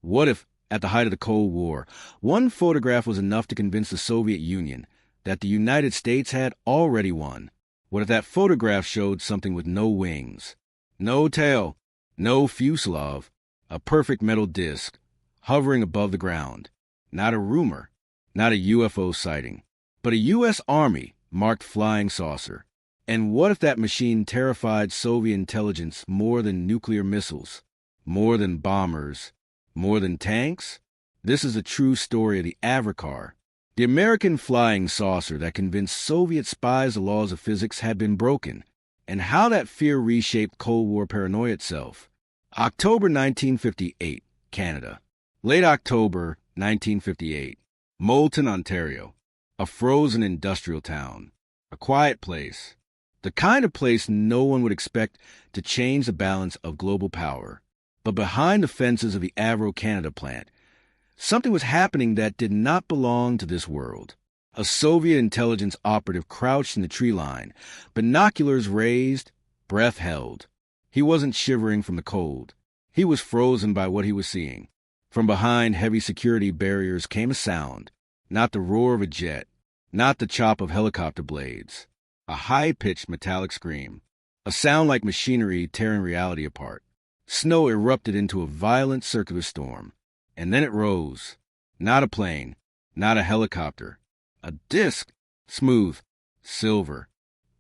What if, at the height of the Cold War, one photograph was enough to convince the Soviet Union that the United States had already won? What if that photograph showed something with no wings, no tail, no fuselage, a perfect metal disc, hovering above the ground? Not a rumor, not a UFO sighting, but a U.S. Army marked flying saucer. And what if that machine terrified Soviet intelligence more than nuclear missiles, more than bombers, more than tanks? This is a true story of the Avrocar, the American flying saucer that convinced Soviet spies the laws of physics had been broken, and how that fear reshaped Cold War paranoia itself. October 1958, Canada. Late October 1958, Moulton, Ontario. A frozen industrial town. A quiet place. The kind of place no one would expect to change the balance of global power. But behind the fences of the Avro Canada plant, something was happening that did not belong to this world. A Soviet intelligence operative crouched in the tree line, binoculars raised, breath held. He wasn't shivering from the cold. He was frozen by what he was seeing. From behind heavy security barriers came a sound, not the roar of a jet, not the chop of helicopter blades. A high-pitched metallic scream, a sound like machinery tearing reality apart. Snow erupted into a violent circular storm, and then it rose. Not a plane, not a helicopter. A disc, smooth, silver,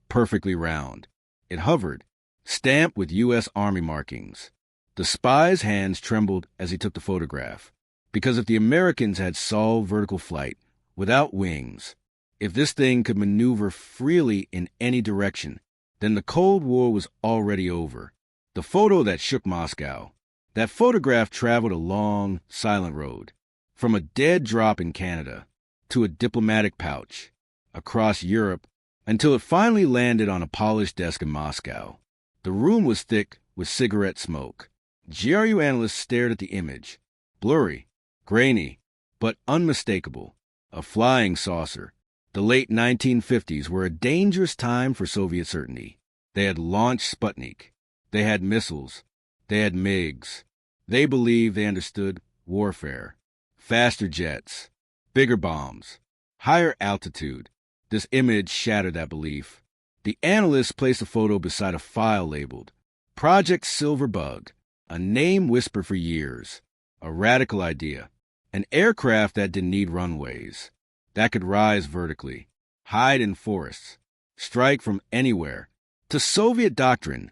perfectly round. It hovered, stamped with U.S. Army markings. The spy's hands trembled as he took the photograph, because if the Americans had solved vertical flight without wings, if this thing could maneuver freely in any direction, then the Cold War was already over. The photo that shook Moscow, that photograph traveled a long, silent road, from a dead drop in Canada to a diplomatic pouch, across Europe, until it finally landed on a polished desk in Moscow. The room was thick with cigarette smoke. GRU analysts stared at the image, blurry, grainy, but unmistakable. A flying saucer. The late 1950s were a dangerous time for Soviet certainty. They had launched Sputnik. They had missiles. They had MiGs. They believed they understood warfare. Faster jets. Bigger bombs. Higher altitude. This image shattered that belief. The analysts placed the photo beside a file labeled Project Silverbug, a name whispered for years. A radical idea. An aircraft that didn't need runways, that could rise vertically, hide in forests, strike from anywhere. To Soviet doctrine,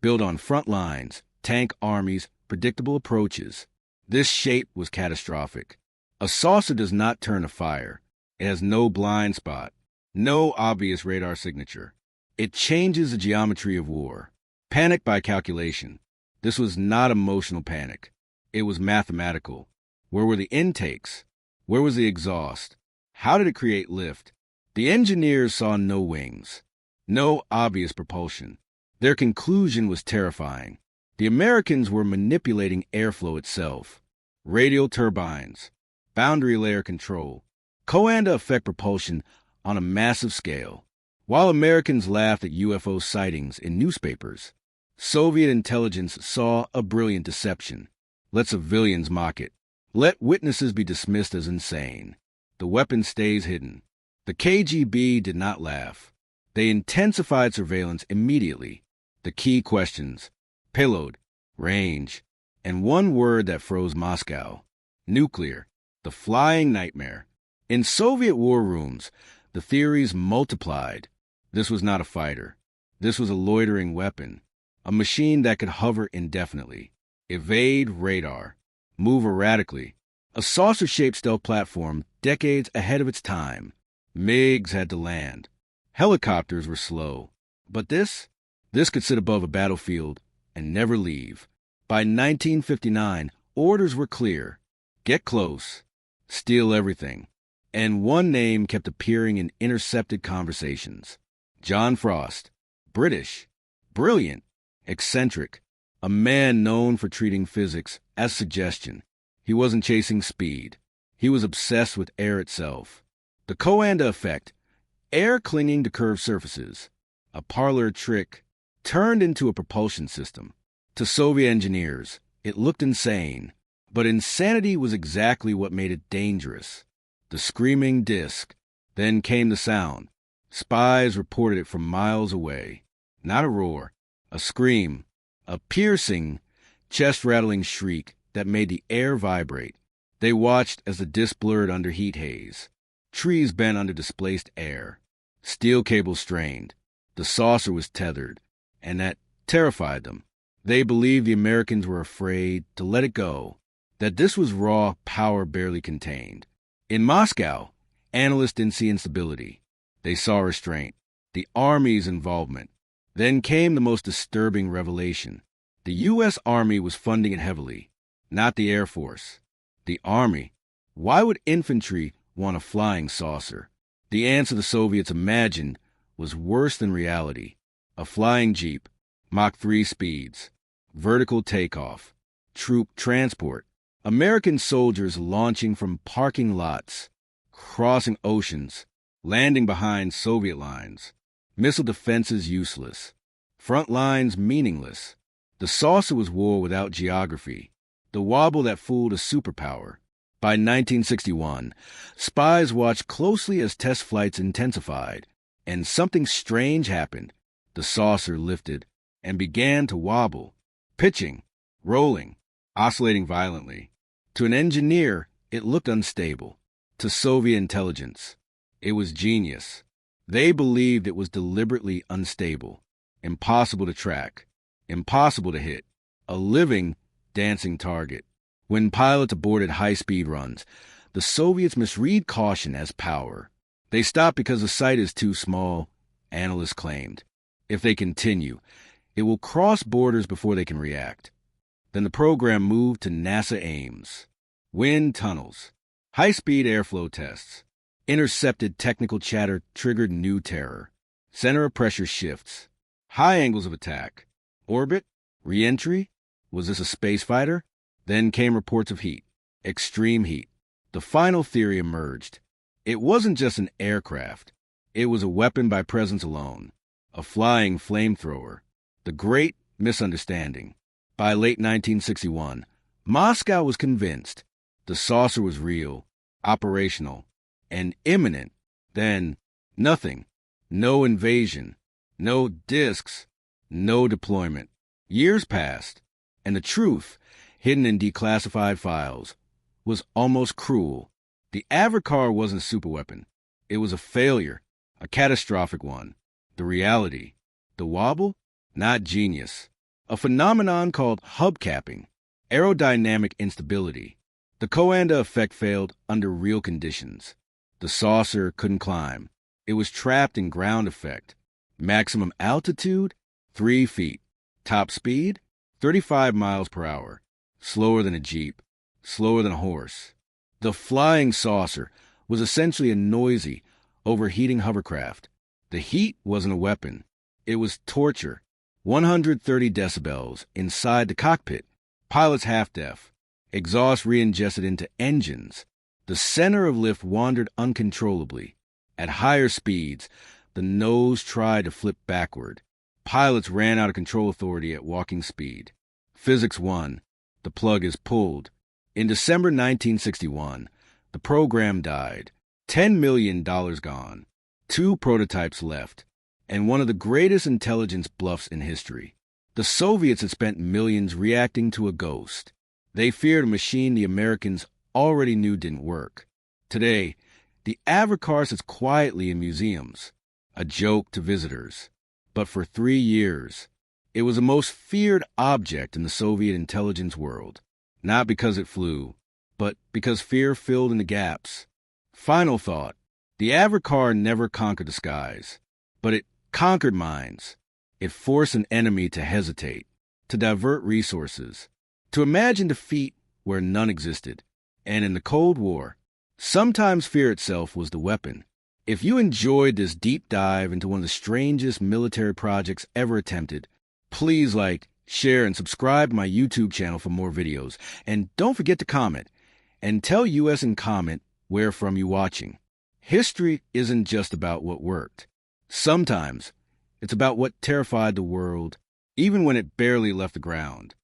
built on front lines, tank armies, predictable approaches, this shape was catastrophic. A saucer does not turn to fire. It has no blind spot, no obvious radar signature. It changes the geometry of war. Panic by calculation. This was not emotional panic. It was mathematical. Where were the intakes? Where was the exhaust? How did it create lift? The engineers saw no wings, no obvious propulsion. Their conclusion was terrifying. The Americans were manipulating airflow itself. Radial turbines, boundary layer control, Coanda effect propulsion on a massive scale. While Americans laughed at UFO sightings in newspapers, Soviet intelligence saw a brilliant deception. Let civilians mock it. Let witnesses be dismissed as insane. The weapon stays hidden. The KGB did not laugh. They intensified surveillance immediately. The key questions: payload, range, and one word that froze Moscow: nuclear, the flying nightmare. In Soviet war rooms, the theories multiplied. This was not a fighter. This was a loitering weapon, a machine that could hover indefinitely, evade radar, move erratically. A saucer-shaped stealth platform decades ahead of its time. MiGs had to land. Helicopters were slow. But this could sit above a battlefield and never leave. By 1959, orders were clear. Get close. Steal everything. And one name kept appearing in intercepted conversations. John Frost. British. Brilliant. Eccentric. A man known for treating physics as suggestion. He wasn't chasing speed. He was obsessed with air itself. The Coanda effect, air clinging to curved surfaces, a parlor trick turned into a propulsion system. To Soviet engineers, it looked insane. But insanity was exactly what made it dangerous. The screaming disc. Then came the sound. Spies reported it from miles away. Not a roar, a scream, a piercing, chest-rattling shriek that made the air vibrate. They watched as the disc blurred under heat haze. Trees bent under displaced air. Steel cables strained. The saucer was tethered, and that terrified them. They believed the Americans were afraid to let it go, that this was raw power barely contained. In Moscow, analysts didn't see instability. They saw restraint, the Army's involvement. Then came the most disturbing revelation. The U.S. Army was funding it heavily, not the Air Force. The Army. Why would infantry want a flying saucer? The answer the Soviets imagined was worse than reality. A flying jeep, Mach 3 speeds, vertical takeoff, troop transport, American soldiers launching from parking lots, crossing oceans, landing behind Soviet lines, missile defenses useless, front lines meaningless. The saucer was war without geography, the wobble that fooled a superpower. By 1961, spies watched closely as test flights intensified, and something strange happened. The saucer lifted and began to wobble, pitching, rolling, oscillating violently. To an engineer, it looked unstable. To Soviet intelligence, it was genius. They believed it was deliberately unstable, impossible to track, impossible to hit, a living, dancing target. When pilots aborted high-speed runs, the Soviets misread caution as power. They stopped because the site is too small, analysts claimed. If they continue, it will cross borders before they can react. Then the program moved to NASA Ames. Wind tunnels, high-speed airflow tests, intercepted technical chatter triggered new terror. Center of pressure shifts, high angles of attack, orbit, re-entry. Was this a space fighter? Then came reports of heat, extreme heat. The final theory emerged. It wasn't just an aircraft. It was a weapon by presence alone, a flying flamethrower. The great misunderstanding. By late 1961, Moscow was convinced the saucer was real, operational, and imminent. Then, nothing. No invasion. No discs. No deployment. Years passed, and the truth, hidden in declassified files, was almost cruel. The Avrocar wasn't a superweapon. It was a failure, a catastrophic one. The reality, the wobble, not genius. A phenomenon called hubcapping, aerodynamic instability. The Coanda effect failed under real conditions. The saucer couldn't climb. It was trapped in ground effect. Maximum altitude, 3 feet. Top speed, 35 miles per hour. Slower than a jeep, slower than a horse. The flying saucer was essentially a noisy, overheating hovercraft. The heat wasn't a weapon. It was torture. 130 decibels inside the cockpit. Pilots half-deaf. Exhaust re-ingested into engines. The center of lift wandered uncontrollably. At higher speeds, the nose tried to flip backward. Pilots ran out of control authority at walking speed. Physics won. The plug is pulled. In December 1961, the program died. $10 million gone. 2 prototypes left. And one of the greatest intelligence bluffs in history. The Soviets had spent millions reacting to a ghost. They feared a machine the Americans already knew didn't work. Today, the Avrocar sits quietly in museums, a joke to visitors. But for 3 years, it was the most feared object in the Soviet intelligence world. Not because it flew, but because fear filled in the gaps. Final thought. The Avrocar never conquered the skies, but it conquered minds. It forced an enemy to hesitate, to divert resources, to imagine defeat where none existed. And in the Cold War, sometimes fear itself was the weapon. If you enjoyed this deep dive into one of the strangest military projects ever attempted, please like, share, and subscribe to my YouTube channel for more videos. And don't forget to comment. And tell US in comment where from you're watching. History isn't just about what worked. Sometimes it's about what terrified the world, even when it barely left the ground.